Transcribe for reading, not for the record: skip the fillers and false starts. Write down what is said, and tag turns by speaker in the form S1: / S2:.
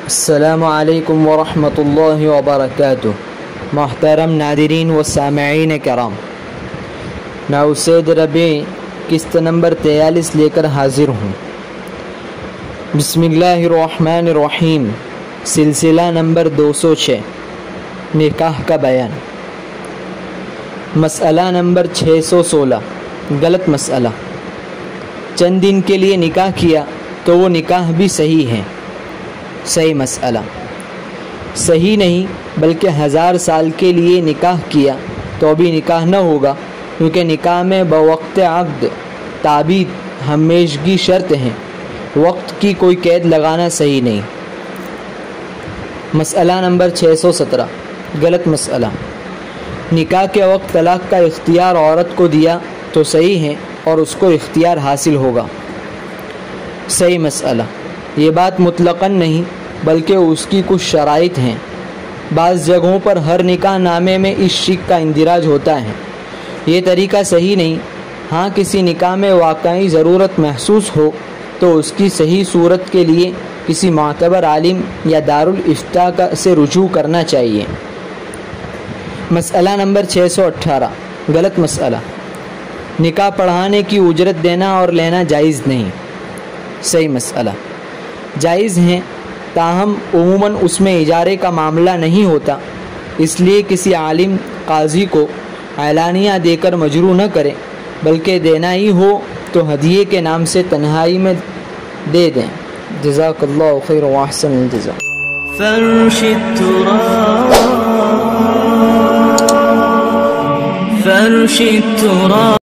S1: السلام علیکم ورحمۃ اللہ وبرکاتہ۔ محترم ناظرین و سامعین کرام، نوسید ربیع قسط نمبر 43 لے کر حاضر ہوں۔ بسم اللہ الرحمن الرحیم، سلسلہ نمبر 206، نکاح کا بیان۔ مسئلہ نمبر 616، غلط مسئلہ۔ چند دن کے لیے نکاح کیا تو وہ نکاح بھی صحیح ہے۔ صحیح مسئلہ۔ صحیح نہیں بلکہ 1000 سال کے لیے نکاح کیا تو بھی نکاح نہ ہوگا، کیونکہ نکاح میں بوقت عقد تعبید ہمیشگی شرط ہیں، وقت کی کوئی قید لگانا صحیح نہیں۔ مسئلہ نمبر 617، غلط مسئلہ۔ نکاح کے وقت طلاق کا اختیار عورت کو دیا تو صحیح ہے اور اس کو اختیار حاصل ہوگا۔ صحیح مسئلہ۔ یہ بات مطلقاً نہیں بلکہ اس کی کچھ شرائط ہیں۔ بعض جگہوں پر ہر نکاح نامے میں اس شک کا اندراج ہوتا ہے، یہ طریقہ صحیح نہیں۔ ہاں کسی نکاح میں واقعی ضرورت محسوس ہو تو اس کی صحیح صورت کے لیے کسی معتبر عالم یا دارالافتاء سے رجوع کرنا چاہیے۔ مسئلہ نمبر 618، غلط مسئلہ۔ نکاح پڑھانے کی اجرت دینا اور لینا جائز نہیں۔ صحیح مسئلہ۔ جائز ہیں، تاہم عموماً اس میں اجارے کا معاملہ نہیں ہوتا، اس لیے کسی عالم قاضی کو اعلانیہ دے کر مجروح نہ کرے، بلکہ دینا ہی ہو تو ہدیے کے نام سے تنہائی میں دے دیں۔ جزاک اللہ خیر و احسن الجزاء۔ فرش التراب